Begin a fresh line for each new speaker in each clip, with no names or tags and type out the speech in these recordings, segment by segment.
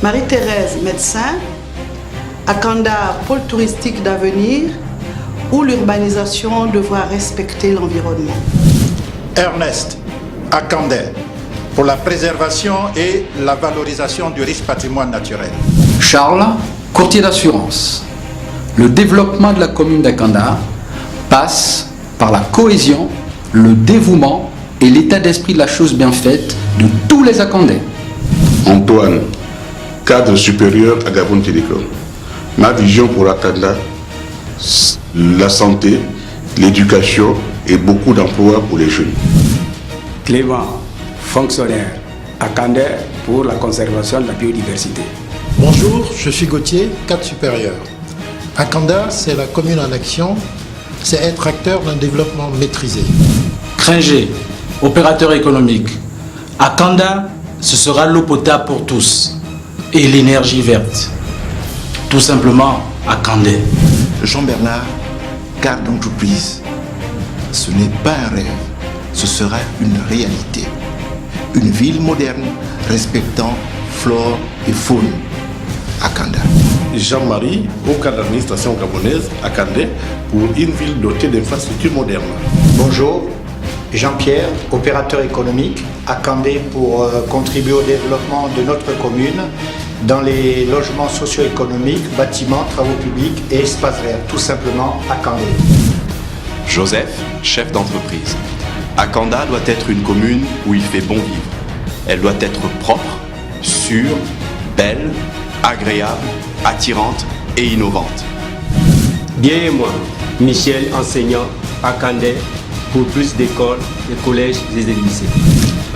Marie-Thérèse, médecin. Akanda, pôle touristique d'avenir, où l'urbanisation devra respecter l'environnement.
Ernest, Akandé, pour la préservation et la valorisation du riche patrimoine naturel.
Charles, courtier d'assurance. Le développement de la commune d'Akanda passe par la cohésion, le dévouement et l'état d'esprit de la chose bien faite de tous les Akandais.
Antoine, cadre supérieur à Gabon Télécom. Ma vision pour Akanda, la santé, l'éducation et beaucoup d'emplois pour les jeunes.
Clément, fonctionnaire, Akandé pour la conservation de la biodiversité.
Bonjour, je suis Gauthier, cadre supérieur. Akanda, c'est la commune en action, c'est être acteur d'un développement maîtrisé.
Cringer, opérateur économique. Akanda, ce sera l'eau potable pour tous et l'énergie verte. Tout simplement, Akandé.
Jean-Bernard, cadre d'entreprise. Ce n'est pas un rêve, ce sera une réalité. Une ville moderne respectant flore et faune. Akanda.
Jean-Marie, au cadre d'administration gabonaise, Akandé, pour une ville dotée d'infrastructures modernes.
Bonjour, Jean-Pierre, opérateur économique, Akandé pour contribuer au développement de notre commune dans les logements socio-économiques, bâtiments, travaux publics et espaces verts. Tout simplement, Akandé.
Joseph, chef d'entreprise. Akanda doit être une commune où il fait bon vivre. Elle doit être propre, sûre, belle, agréable, attirante et innovante.
Bien et moi, Michel, enseignant, Akandé, pour plus d'écoles, de collèges et des lycées.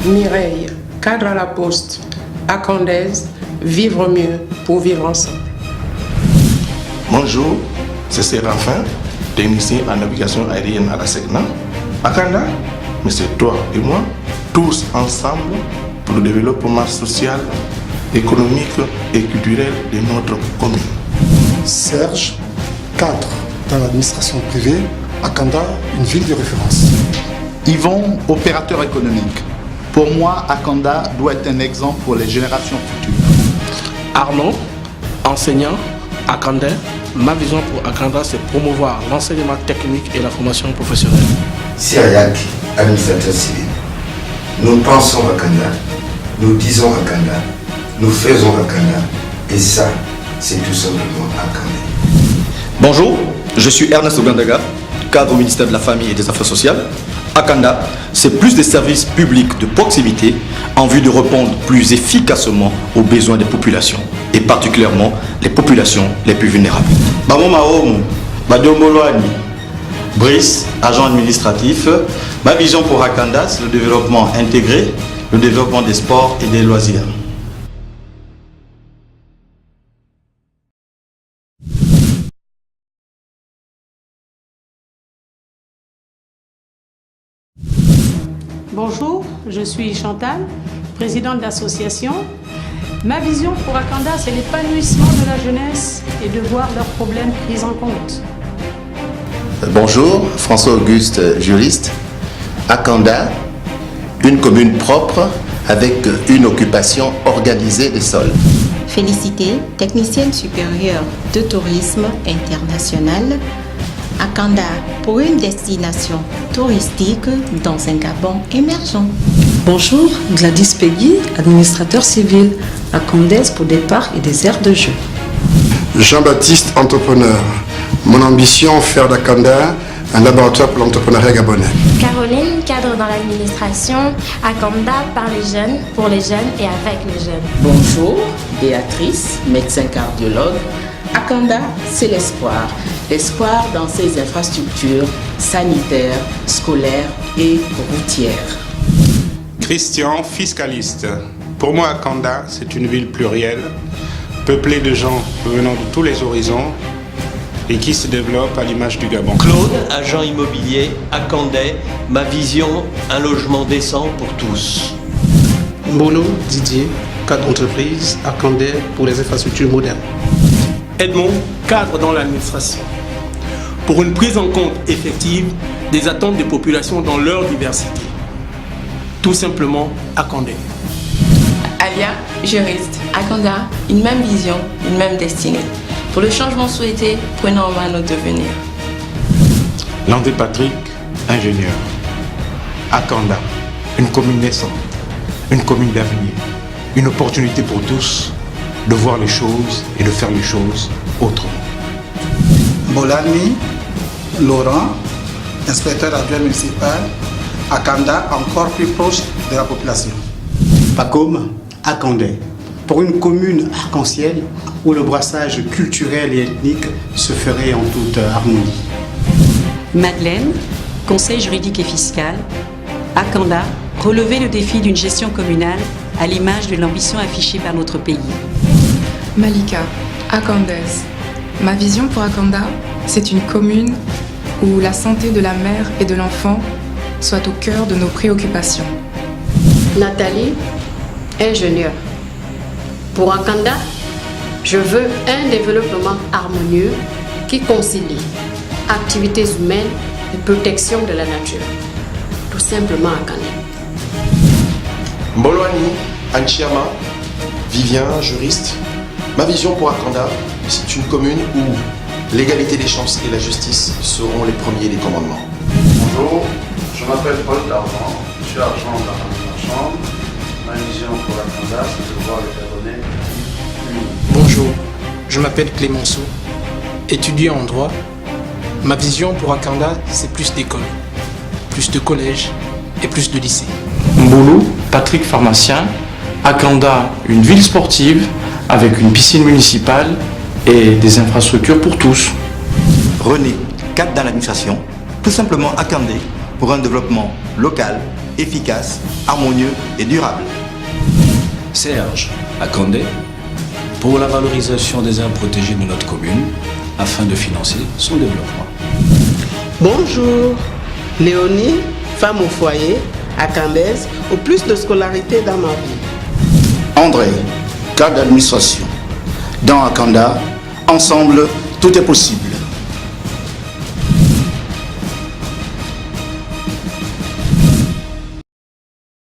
Mireille, cadre à la poste, Akandaise, vivre mieux pour vivre ensemble.
Bonjour, c'est Séraphin, technicien en navigation aérienne à la SECNA. Akanda, mais c'est toi et moi, tous ensemble pour le développement social, économique et culturel de notre commune.
Serge, cadre dans l'administration privée, Akanda, une ville de référence.
Yvon, opérateur économique. Pour moi, Akanda doit être un exemple pour les générations futures.
Arnaud, enseignant, Akandé. Ma vision pour Akanda, c'est promouvoir l'enseignement technique et la formation professionnelle.
Syriac, administrateur civil. Nous pensons Akanda, nous disons Akanda, nous faisons Akanda, et ça, c'est tout simplement Akanda.
Bonjour, je suis Ernest Ogandaga, cadre au ministère de la Famille et des Affaires sociales. Akanda, c'est plus de services publics de proximité en vue de répondre plus efficacement aux besoins des populations et particulièrement les populations les plus vulnérables.
Brice, agent administratif. Ma vision pour Akanda, c'est le développement intégré, le développement des sports et des loisirs.
Bonjour, je suis Chantal, présidente d'association. Ma vision pour Akanda, c'est l'épanouissement de la jeunesse et de voir leurs problèmes pris en compte.
Bonjour, François-Auguste, juriste. Akanda, une commune propre avec une occupation organisée des sols.
Félicité, technicienne supérieure de tourisme international. Akanda, pour une destination touristique dans un Gabon émergent.
Bonjour, Gladys Peggy, administrateur civil, Akandaise pour des parcs et des aires de jeu.
Jean-Baptiste, entrepreneur. Mon ambition, faire d'Akanda un laboratoire pour l'entrepreneuriat gabonais.
Caroline, cadre dans l'administration, Akanda par les jeunes, pour les jeunes et avec les jeunes.
Bonjour, Béatrice, médecin cardiologue. Akanda, c'est l'espoir. L'espoir dans ses infrastructures sanitaires, scolaires et routières.
Christian, fiscaliste. Pour moi, Akanda, c'est une ville plurielle, peuplée de gens venant de tous les horizons et qui se développe à l'image du Gabon.
Claude, agent immobilier, Akandé. Ma vision, un logement décent pour tous.
Mbono, Didier, cadre d'entreprise, Akandé pour les infrastructures modernes.
Edmond, cadre dans l'administration. Pour une prise en compte effective des attentes des populations dans leur diversité. Tout simplement, Akandé.
Alia, juriste. Akanda, une même vision, une même destinée. Pour le changement souhaité, prenons en main notre devenir.
Landé Patrick, ingénieur. Akanda, une commune naissante, une commune d'avenir, une opportunité pour tous de voir les choses et de faire les choses autrement.
Bolani, Laurent, inspecteur adjoint municipal, Akanda, encore plus proche de la population.
Pacôme, Akandé, pour une commune arc-en-ciel où le brassage culturel et ethnique se ferait en toute harmonie.
Madeleine, conseil juridique et fiscal, Akanda, relever le défi d'une gestion communale à l'image de l'ambition affichée par notre pays.
Malika, Akandaise. Ma vision pour Akanda, c'est une commune où la santé de la mère et de l'enfant soit au cœur de nos préoccupations.
Nathalie, ingénieure. Pour Akanda, je veux un développement harmonieux qui concilie activités humaines et protection de la nature. Tout simplement Akanda.
Mbolwani, Anchiama, Vivien, juriste. Ma vision pour Akanda, c'est une commune où l'égalité des chances et la justice seront les premiers des commandements.
Bonjour, je m'appelle Paul Darvan, je suis agent de la chambre. Ma vision pour Akanda, c'est de voir les Gabonais unis.
Bonjour, je m'appelle Clémenceau, étudiant en droit. Ma vision pour Akanda, c'est plus d'écoles, plus de collèges et plus de lycées.
Mboulou, Patrick, pharmacien. Akanda, une ville sportive avec une piscine municipale et des infrastructures pour tous.
René, cadre dans l'administration. Tout simplement Akandé pour un développement local, efficace, harmonieux et durable.
Serge, Akandé, pour la valorisation des aires protégées de notre commune afin de financer son développement.
Bonjour, Léonie, femme au foyer, akandaise, au plus de scolarité dans ma vie.
André, cadre d'administration. Dans Akanda, ensemble, tout est possible.